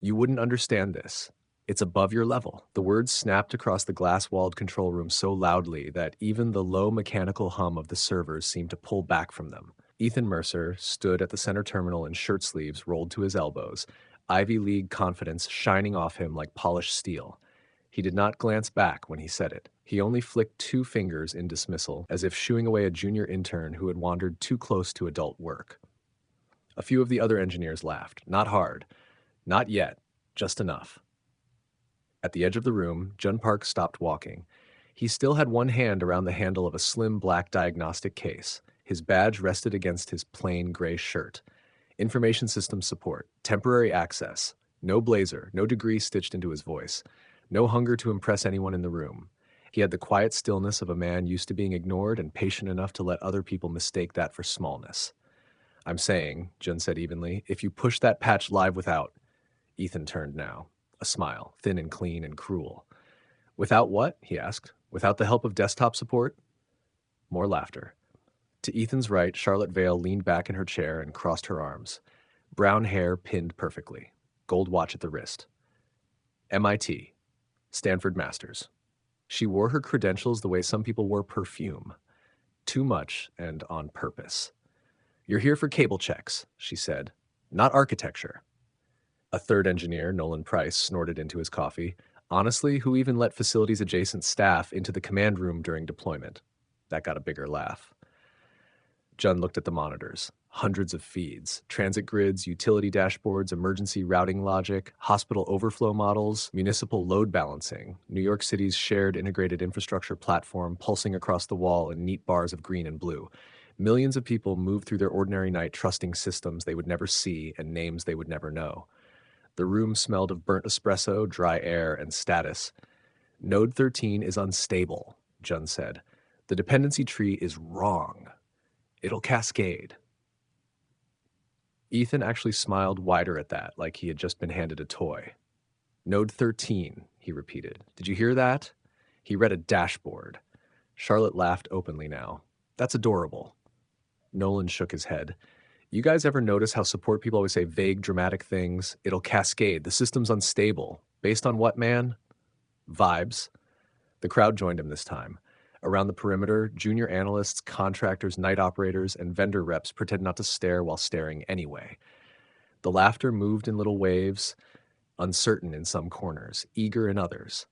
You wouldn't understand this. It's above your level. The words snapped across the glass-walled control room so loudly that even the low mechanical hum of the servers seemed to pull back from them. Ethan Mercer stood at the center terminal in shirt sleeves rolled to his elbows, Ivy League confidence shining off him like polished steel. He did not glance back when he said it. He only flicked two fingers in dismissal, as if shooing away a junior intern who had wandered too close to adult work. A few of the other engineers laughed, not hard, not yet, just enough. At the edge of the room, Jun Park stopped walking. He still had one hand around the handle of a slim black diagnostic case. His badge rested against his plain gray shirt. Information system support, temporary access. No blazer, no degree stitched into his voice. No hunger to impress anyone in the room. He had the quiet stillness of a man used to being ignored and patient enough to let other people mistake that for smallness. I'm saying, Jun said evenly, if you push that patch live without... Ethan turned now, a smile, thin and clean and cruel. Without what? He asked. Without the help of desktop support? More laughter. To Ethan's right, Charlotte Vale leaned back in her chair and crossed her arms. Brown hair pinned perfectly. Gold watch at the wrist. MIT. Stanford Masters. She wore her credentials the way some people wore perfume. Too much and on purpose. You're here for cable checks, she said. Not architecture. A third engineer, Nolan Price, snorted into his coffee. Honestly, who even let facilities adjacent staff into the command room during deployment? That got a bigger laugh. Jun looked at the monitors. Hundreds of feeds, transit grids, utility dashboards, emergency routing logic, hospital overflow models, municipal load balancing, New York City's shared integrated infrastructure platform pulsing across the wall in neat bars of green and blue. Millions of people moved through their ordinary night trusting systems they would never see and names they would never know. The room smelled of burnt espresso, dry air, and status. Node 13 is unstable, Jun said. The dependency tree is wrong. It'll cascade. Ethan actually smiled wider at that, like he had just been handed a toy. Node 13, he repeated. Did you hear that? He read a dashboard. Charlotte laughed openly now. That's adorable. Nolan shook his head. You guys ever notice how support people always say vague, dramatic things? It'll cascade. The system's unstable. Based on what, man? Vibes. The crowd joined him this time. Around the perimeter, junior analysts, contractors, night operators, and vendor reps pretended not to stare while staring anyway. The laughter moved in little waves, uncertain in some corners, eager in others.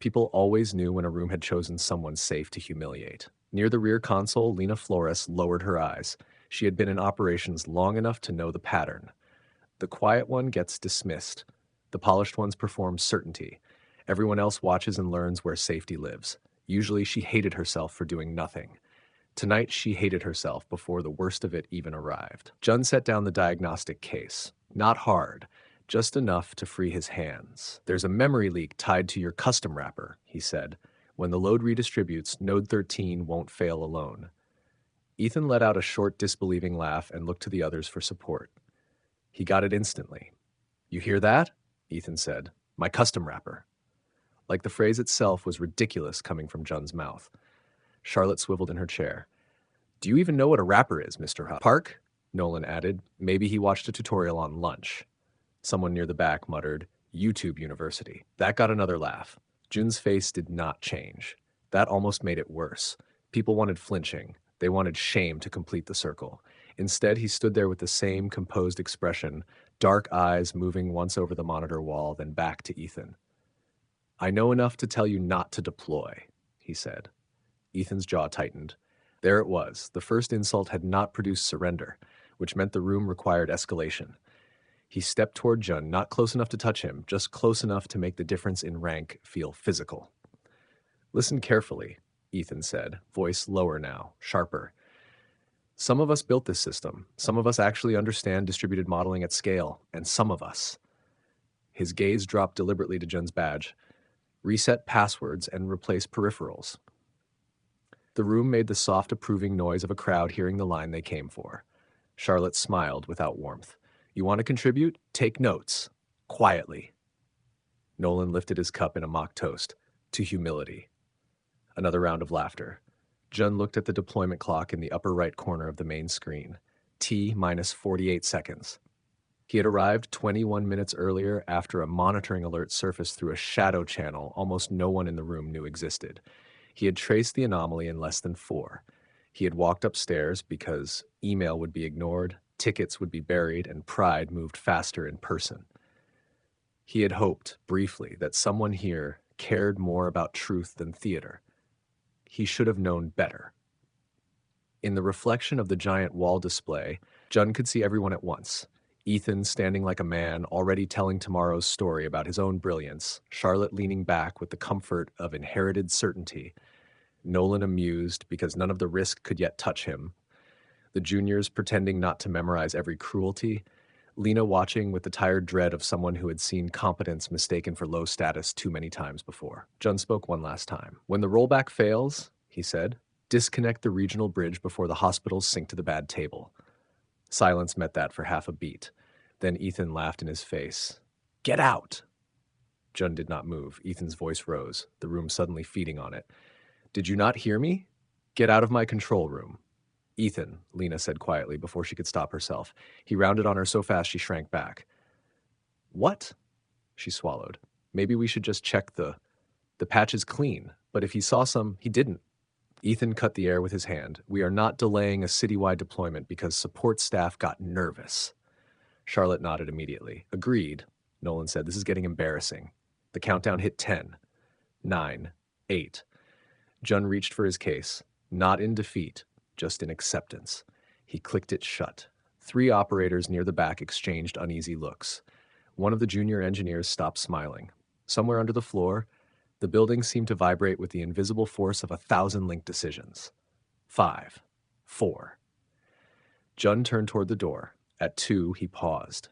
People always knew when a room had chosen someone safe to humiliate. Near the rear console, Lena Flores lowered her eyes. She had been in operations long enough to know the pattern. The quiet one gets dismissed. The polished ones perform certainty. Everyone else watches and learns where safety lives. Usually she hated herself for doing nothing. Tonight she hated herself before the worst of it even arrived. Jun set down the diagnostic case. Not hard, just enough to free his hands. There's a memory leak tied to your custom wrapper, he said. When the load redistributes, Node 13 won't fail alone. Ethan let out a short, disbelieving laugh and looked to the others for support. He got it instantly. You hear that? Ethan said. My custom wrapper. Like the phrase itself was ridiculous coming from Jun's mouth. Charlotte swiveled in her chair. Do you even know what a wrapper is, Mr. Park? Nolan added. Maybe he watched a tutorial on lunch. Someone near the back muttered, YouTube University. That got another laugh. Jun's face did not change. That almost made it worse. People wanted flinching. They wanted shame to complete the circle. Instead, he stood there with the same composed expression, dark eyes moving once over the monitor wall, then back to Ethan. I know enough to tell you not to deploy, he said. Ethan's jaw tightened. There it was. The first insult had not produced surrender, which meant the room required escalation. He stepped toward Jun, not close enough to touch him, just close enough to make the difference in rank feel physical. Listen carefully, Ethan said, voice lower now, sharper. Some of us built this system. Some of us actually understand distributed modeling at scale, and some of us. His gaze dropped deliberately to Jun's badge. Reset passwords and replace peripherals. The room made the soft, approving noise of a crowd hearing the line they came for. Charlotte smiled without warmth. You want to contribute? Take notes. Quietly. Nolan lifted his cup in a mock toast. To humility. Another round of laughter. Jun looked at the deployment clock in the upper right corner of the main screen. T minus 48 seconds. He had arrived 21 minutes earlier after a monitoring alert surfaced through a shadow channel almost no one in the room knew existed. He had traced the anomaly in less than 4. He had walked upstairs because email would be ignored, tickets would be buried, and pride moved faster in person. He had hoped, briefly, that someone here cared more about truth than theater. He should have known better. In the reflection of the giant wall display, Jun could see everyone at once. Ethan standing like a man, already telling tomorrow's story about his own brilliance, Charlotte leaning back with the comfort of inherited certainty, Nolan amused because none of the risk could yet touch him, the juniors pretending not to memorize every cruelty, Lena watching with the tired dread of someone who had seen competence mistaken for low status too many times before. Jun spoke one last time. "When the rollback fails," he said, "disconnect the regional bridge before the hospitals sink to the bad table." Silence met that for half a beat. Then Ethan laughed in his face. "Get out!" Jun did not move. Ethan's voice rose, the room suddenly feeding on it. "Did you not hear me? Get out of my control room." "Ethan," Lena said quietly before she could stop herself. He rounded on her so fast she shrank back. "What?" She swallowed. "Maybe we should just check the patch is clean, but if he saw some, he didn't." Ethan cut the air with his hand. "We are not delaying a citywide deployment because support staff got nervous." Charlotte nodded immediately. "Agreed," Nolan said. "This is getting embarrassing." The countdown hit 10, 9, 8. Jun reached for his case, not in defeat, just in acceptance. He clicked it shut. 3 operators near the back exchanged uneasy looks. One of the junior engineers stopped smiling. Somewhere under the floor, the building seemed to vibrate with the invisible force of 1,000 linked decisions. 5, 4. Jun turned toward the door. At 2, he paused.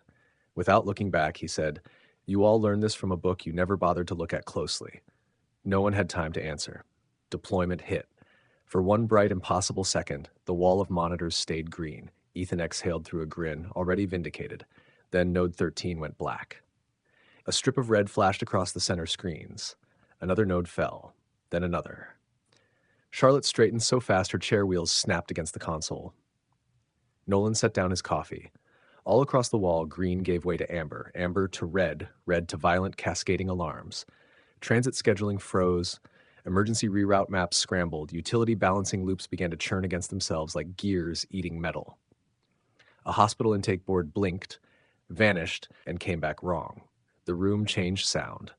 Without looking back, he said, "You all learned this from a book you never bothered to look at closely." No one had time to answer. Deployment hit. For one bright, impossible second, the wall of monitors stayed green. Ethan exhaled through a grin, already vindicated. Then Node 13 went black. A strip of red flashed across the center screens. Another node fell. Then another. Charlotte straightened so fast her chair wheels snapped against the console. Nolan set down his coffee. All across the wall, green gave way to amber, amber to red, red to violent cascading alarms. Transit scheduling froze. Emergency reroute maps scrambled. Utility balancing loops began to churn against themselves like gears eating metal. A hospital intake board blinked, vanished, and came back wrong. The room changed sound.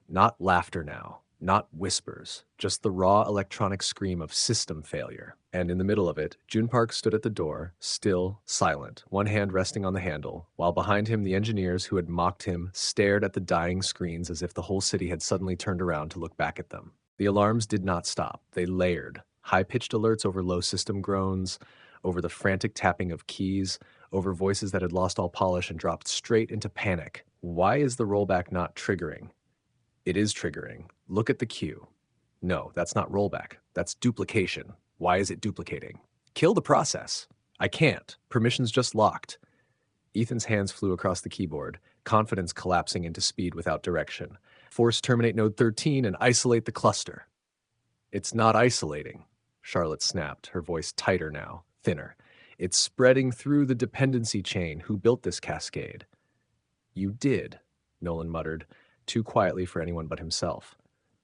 Not laughter now, not whispers, just the raw electronic scream of system failure. And in the middle of it, Jun Park stood at the door, still, silent, one hand resting on the handle, while behind him the engineers who had mocked him stared at the dying screens as if the whole city had suddenly turned around to look back at them. The alarms did not stop. They layered. High-pitched alerts over low system groans, over the frantic tapping of keys, over voices that had lost all polish and dropped straight into panic. Why is the rollback not triggering? It is triggering. Look at the queue. No, that's not rollback. That's duplication. Why is it duplicating? Kill the process. I can't. Permissions just locked. Ethan's hands flew across the keyboard, confidence collapsing into speed without direction. Force terminate node 13 and isolate the cluster. It's not isolating, Charlotte snapped, her voice tighter now, thinner. It's spreading through the dependency chain. Who built this cascade? You did, Nolan muttered, too quietly for anyone but himself.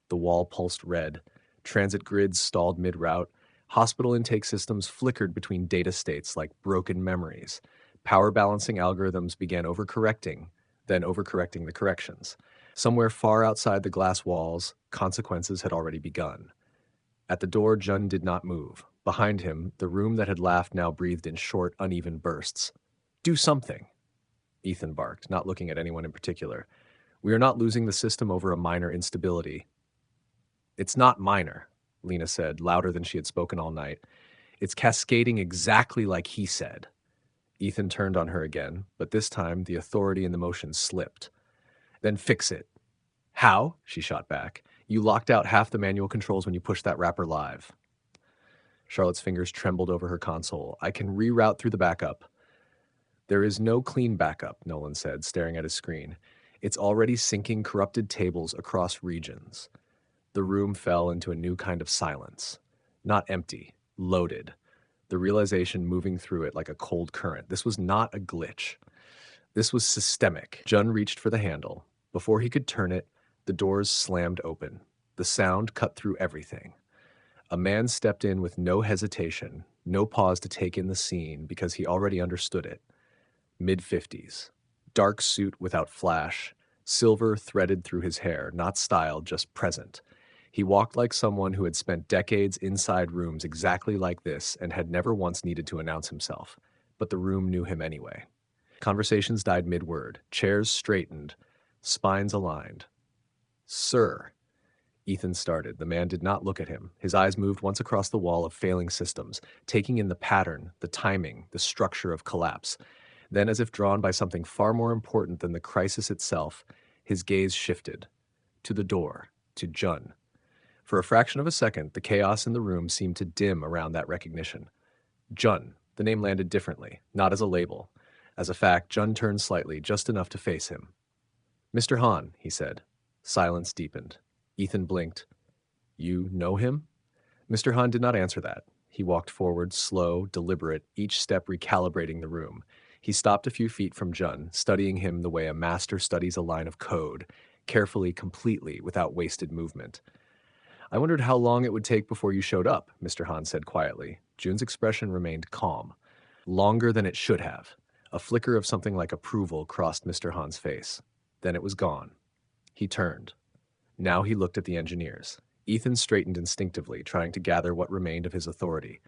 The wall pulsed red. Transit grids stalled mid-route. Hospital intake systems flickered between data states like broken memories. Power balancing algorithms began overcorrecting, then overcorrecting the corrections. Somewhere far outside the glass walls, consequences had already begun. At the door, Jun did not move. Behind him, the room that had laughed now breathed in short, uneven bursts. "Do something," Ethan barked, not looking at anyone in particular. "We are not losing the system over a minor instability." "It's not minor," Lena said, louder than she had spoken all night. "It's cascading exactly like he said." Ethan turned on her again, but this time the authority in the motion slipped. "Then fix it." "How?" she shot back. "You locked out half the manual controls when you pushed that wrapper live." Charlotte's fingers trembled over her console. "I can reroute through the backup." "There is no clean backup," Nolan said, staring at his screen. "It's already syncing corrupted tables across regions." The room fell into a new kind of silence. Not empty, loaded. The realization moving through it like a cold current. This was not a glitch. This was systemic. Jun reached for the handle. Before he could turn it, the doors slammed open. The sound cut through everything. A man stepped in with no hesitation, no pause to take in the scene because he already understood it. Mid-50s. Dark suit without flash, silver threaded through his hair, not style, just present. He walked like someone who had spent decades inside rooms exactly like this and had never once needed to announce himself. But the room knew him anyway. Conversations died mid-word. Chairs straightened, spines aligned. "Sir," Ethan started. The man did not look at him. His eyes moved once across the wall of failing systems, taking in the pattern, the timing, the structure of collapse. Then, as if drawn by something far more important than the crisis itself, his gaze shifted. To the door. To Jun. For a fraction of a second, the chaos in the room seemed to dim around that recognition. Jun. The name landed differently, not as a label. As a fact, Jun turned slightly, just enough to face him. "Mr. Han," he said. Silence deepened. Ethan blinked. "You know him?" Mr. Han did not answer that. He walked forward, slow, deliberate, each step recalibrating the room. He stopped a few feet from Jun, studying him the way a master studies a line of code, carefully, completely, without wasted movement. "I wondered how long it would take before you showed up," Mr. Han said quietly. Jun's expression remained calm. Longer than it should have. A flicker of something like approval crossed Mr. Han's face. Then it was gone. He turned. Now he looked at the engineers. Ethan straightened instinctively, trying to gather what remained of his authority.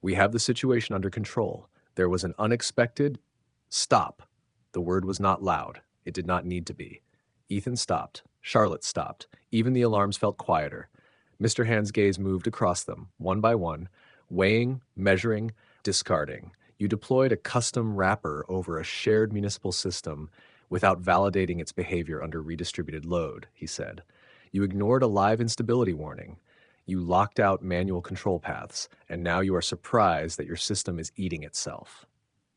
"We have the situation under control. There was an unexpected stop." The word was not loud. It did not need to be. Ethan stopped. Charlotte stopped. Even the alarms felt quieter. Mr. Hand's gaze moved across them, one by one, weighing, measuring, discarding. "You deployed a custom wrapper over a shared municipal system without validating its behavior under redistributed load," he said. "You ignored a live instability warning. You locked out manual control paths, and now you are surprised that your system is eating itself."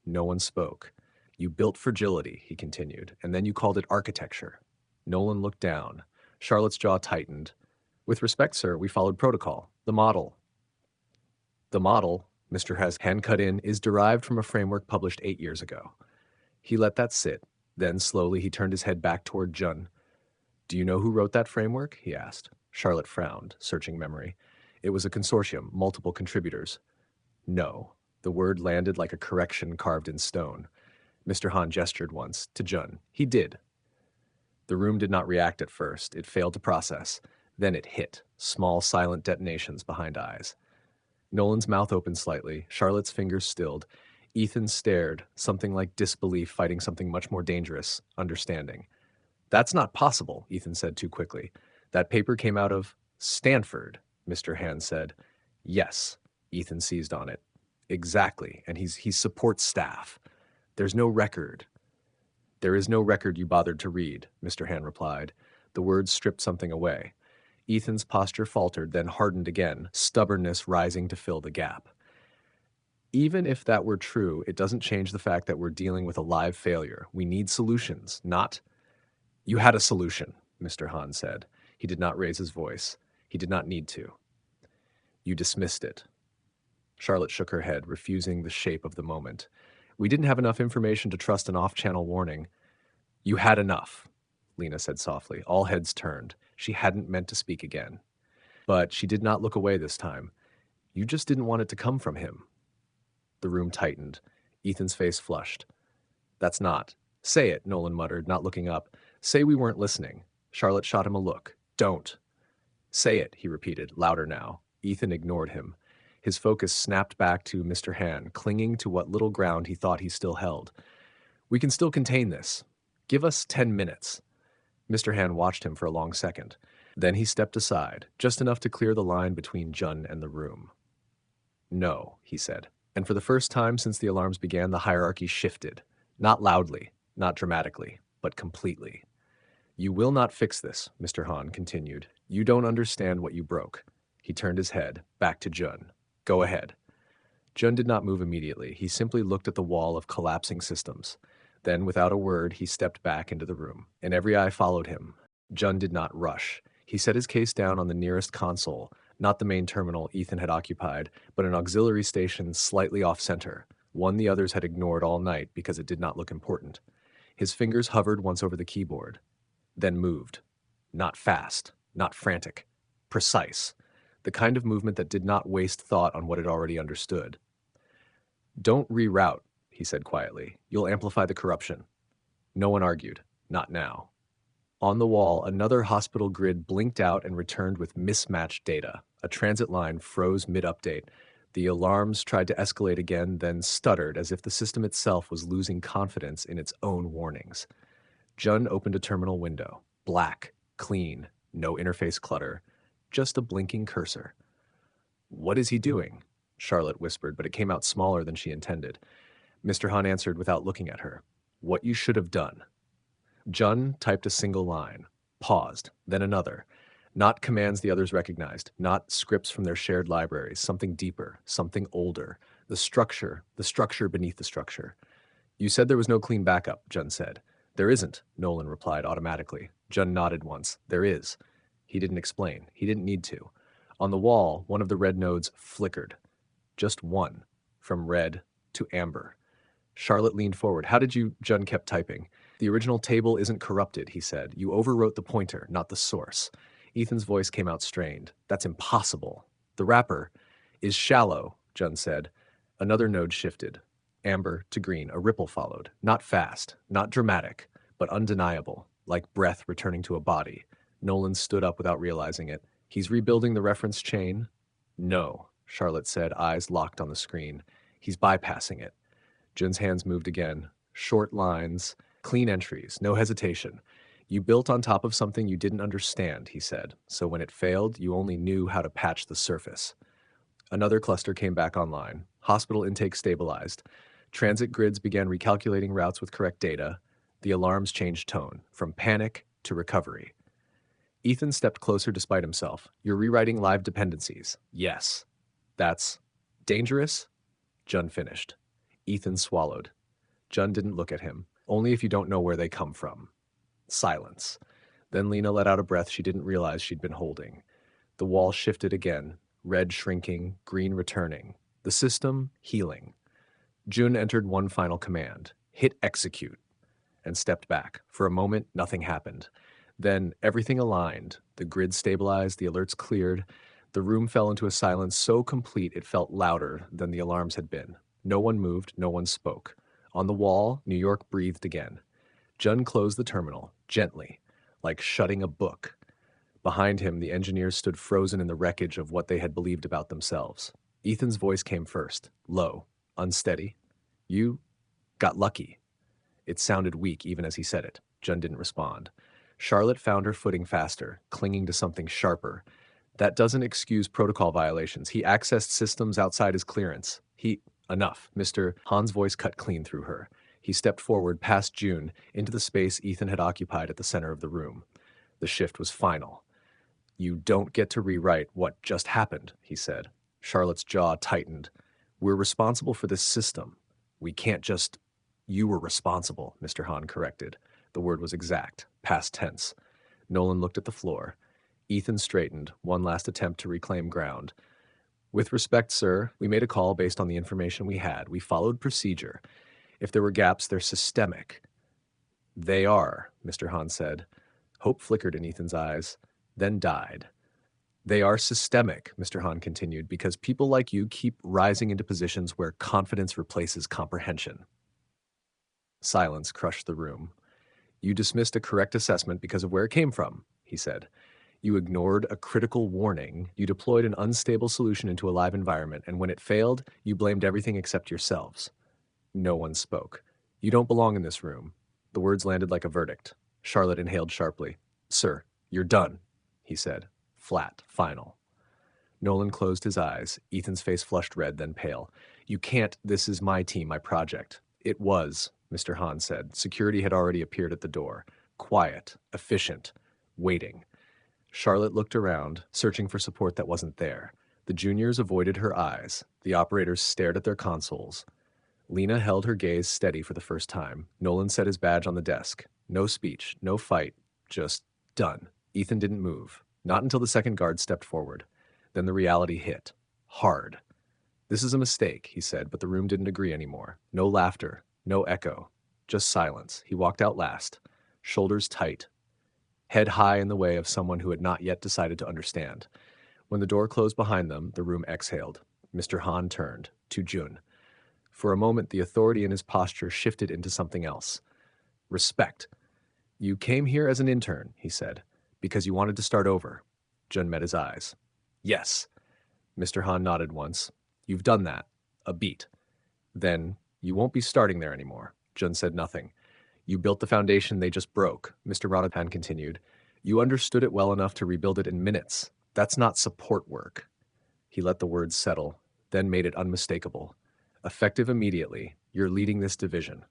No one spoke. "You built fragility," he continued, "and then you called it architecture." Nolan looked down. Charlotte's jaw tightened. "With respect, sir, we followed protocol. The model." "The model," Mr. Hess hand cut in, "is derived from a framework published 8 years ago." He let that sit. Then, slowly, he turned his head back toward Jun. "Do you know who wrote that framework?" he asked. Charlotte frowned, searching memory. "It was a consortium, multiple contributors." "No." The word landed like a correction carved in stone. Mr. Han gestured once, to Jun. "He did." The room did not react at first. It failed to process. Then it hit, small, silent detonations behind eyes. Nolan's mouth opened slightly, Charlotte's fingers stilled. Ethan stared, something like disbelief fighting something much more dangerous, understanding. "That's not possible," Ethan said too quickly. "That paper came out of Stanford," Mr. Hand said. "Yes," Ethan seized on it. "Exactly, and he's support staff. There's no record." "There is no record you bothered to read," Mr. Hand replied. The words stripped something away. Ethan's posture faltered, then hardened again, stubbornness rising to fill the gap. "Even if that were true, it doesn't change the fact that we're dealing with a live failure. We need solutions, not—" "You had a solution," Mr. Han said. He did not raise his voice. He did not need to. "You dismissed it." Charlotte shook her head, refusing the shape of the moment. "We didn't have enough information to trust an off-channel warning." "You had enough," Lena said softly. All heads turned. She hadn't meant to speak again. But she did not look away this time. "You just didn't want it to come from him." The room tightened. Ethan's face flushed. "That's not—" "Say it," Nolan muttered, not looking up. "Say we weren't listening." Charlotte shot him a look. "Don't." "Say it," he repeated, louder now. Ethan ignored him. His focus snapped back to Mr. Han, clinging to what little ground he thought he still held. "We can still contain this. Give us 10 minutes." Mr. Han watched him for a long second. Then he stepped aside, just enough to clear the line between Jun and the room. "No," he said. And for the first time since the alarms began, the hierarchy shifted. Not loudly, not dramatically, but completely. "You will not fix this," Mr. Han continued. "You don't understand what you broke." He turned his head, back to Jun. "Go ahead." Jun did not move immediately. He simply looked at the wall of collapsing systems. Then, without a word, he stepped back into the room, and every eye followed him. Jun did not rush. He set his case down on the nearest console, not the main terminal Ethan had occupied, but an auxiliary station slightly off-center, one the others had ignored all night because it did not look important. His fingers hovered once over the keyboard, then moved. Not fast, not frantic. Precise. The kind of movement that did not waste thought on what it already understood. "Don't reroute," he said quietly. "You'll amplify the corruption." No one argued. Not now. On the wall, another hospital grid blinked out and returned with mismatched data. A transit line froze mid-update. The alarms tried to escalate again, then stuttered as if the system itself was losing confidence in its own warnings. Jun opened a terminal window. Black, clean, no interface clutter, just a blinking cursor. "What is he doing?" Charlotte whispered, but it came out smaller than she intended. Mr. Han answered without looking at her. "What you should have done." Jun typed a single line, paused, then another. Not commands the others recognized, not scripts from their shared libraries, something deeper, something older. The structure beneath the structure. "You said there was no clean backup," Jun said. "There isn't," Nolan replied automatically. Jun nodded once. "There is." He didn't explain. He didn't need to. On the wall, one of the red nodes flickered. Just one, from red to amber. Charlotte leaned forward. "How did you—" Jun kept typing. "The original table isn't corrupted," he said. "You overwrote the pointer, not the source." Ethan's voice came out strained. "That's impossible." "The wrapper is shallow," Jun said. Another node shifted. Amber to green. A ripple followed. Not fast, not dramatic, but undeniable, like breath returning to a body. Nolan stood up without realizing it. "He's rebuilding the reference chain?" "No," Charlotte said, eyes locked on the screen. "He's bypassing it." Jun's hands moved again. Short lines, clean entries, no hesitation. "You built on top of something you didn't understand," he said. "So when it failed, you only knew how to patch the surface." Another cluster came back online. Hospital intake stabilized. Transit grids began recalculating routes with correct data. The alarms changed tone, from panic to recovery. Ethan stepped closer despite himself. "You're rewriting live dependencies." "Yes." "That's dangerous?" Jun finished. Ethan swallowed. Jun didn't look at him. "Only if you don't know where they come from." Silence. Then Lena let out a breath she didn't realize she'd been holding. The wall shifted again, red shrinking, green returning. The system healing. Jun entered one final command. "Hit execute," and stepped back. For a moment, nothing happened. Then everything aligned. The grid stabilized, the alerts cleared. The room fell into a silence so complete it felt louder than the alarms had been. No one moved, no one spoke. On the wall, New York breathed again. Jun closed the terminal, gently, like shutting a book. Behind him, the engineers stood frozen in the wreckage of what they had believed about themselves. Ethan's voice came first, low, unsteady. "You got lucky." It sounded weak even as he said it. Jun didn't respond. Charlotte found her footing faster, clinging to something sharper. "That doesn't excuse protocol violations. He accessed systems outside his clearance. Enough." Mr. Han's voice cut clean through her. He stepped forward past June into the space Ethan had occupied at the center of the room. The shift was final. "You don't get to rewrite what just happened," he said. Charlotte's jaw tightened. "We're responsible for this system. We can't just—" "You were responsible," Mr. Han corrected. The word was exact, past tense. Nolan looked at the floor. Ethan straightened, one last attempt to reclaim ground. "With respect, sir, we made a call based on the information we had. We followed procedure. If there were gaps, they're systemic." "They are," Mr. Han said. Hope flickered in Ethan's eyes, then died. "They are systemic," Mr. Han continued, "because people like you keep rising into positions where confidence replaces comprehension." Silence crushed the room. "You dismissed a correct assessment because of where it came from," he said. "You ignored a critical warning. You deployed an unstable solution into a live environment, and when it failed, you blamed everything except yourselves." No one spoke. "You don't belong in this room." The words landed like a verdict. Charlotte inhaled sharply. "Sir, you're done," he said. Flat, final. Nolan closed his eyes. Ethan's face flushed red, then pale. "You can't. This is my team, my project." "It was," Mr. Han said. Security had already appeared at the door. Quiet, efficient, waiting. Charlotte looked around, searching for support that wasn't there. The juniors avoided her eyes. The operators stared at their consoles. Lena held her gaze steady for the first time. Nolan set his badge on the desk. No speech, no fight, just done. Ethan didn't move. Not until the second guard stepped forward. Then the reality hit. Hard. "This is a mistake," he said, but the room didn't agree anymore. No laughter, no echo, Just silence. He walked out last, shoulders tight, head high in the way of someone who had not yet decided to understand. When the door closed behind them, the room exhaled. Mr. Han turned to Jun. For a moment, the authority in his posture shifted into something else. Respect. You came here as an intern, he said, because you wanted to start over. Jun met his eyes. Yes. Mr. Han nodded once. You've done that. A beat. Then you won't be starting there anymore. Jun said nothing. You built the foundation they just broke, Mr. Radhapan continued. You understood it well enough to rebuild it in minutes. That's not support work. He let the words settle, then made it unmistakable. Effective immediately, you're leading this division.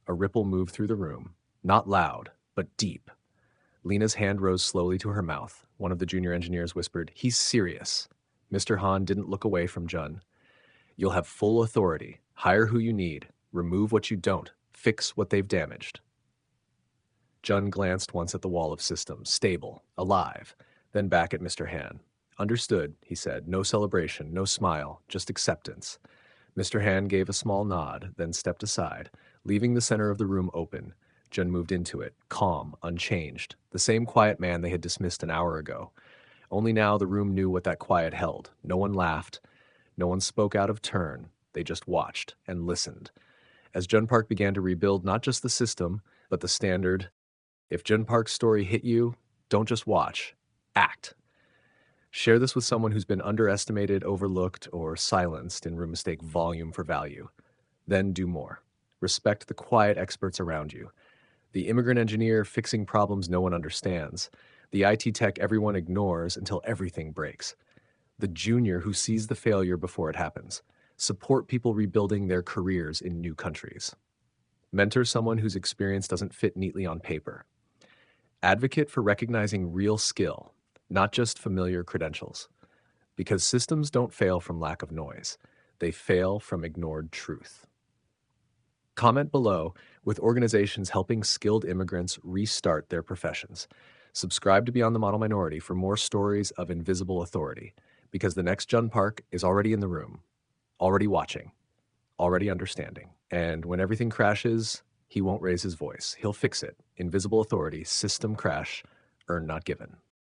A ripple moved through the room, not loud, but deep. Lena's hand rose slowly to her mouth. One of the junior engineers whispered, He's serious. Mr. Han didn't look away from Jun. You'll have full authority. Hire who you need. Remove what you don't. Fix what they've damaged. Jun glanced once at the wall of systems, stable, alive, then back at Mr. Han. Understood, he said. No celebration, no smile, just acceptance. Mr. Han gave a small nod, then stepped aside, leaving the center of the room open. Jun moved into it, calm, unchanged, the same quiet man they had dismissed an hour ago. Only now the room knew what that quiet held. No one laughed. No one spoke out of turn. They just watched and listened. As Jun Park began to rebuild not just the system, but the standard, if Jun Park's story hit you, don't just watch. Act. Share this with someone who's been underestimated, overlooked, or silenced and mistake volume for value. Then do more. Respect the quiet experts around you. The immigrant engineer fixing problems no one understands. The IT tech everyone ignores until everything breaks. The junior who sees the failure before it happens. Support people rebuilding their careers in new countries. Mentor someone whose experience doesn't fit neatly on paper. Advocate for recognizing real skill, not just familiar credentials. Because systems don't fail from lack of noise. They fail from ignored truth. Comment below with organizations helping skilled immigrants restart their professions. Subscribe to Beyond the Model Minority for more stories of invisible authority, because the next Jun Park is already in the room, already watching, already understanding. And when everything crashes, he won't raise his voice. He'll fix it. Invisible authority, system crash, earn not given.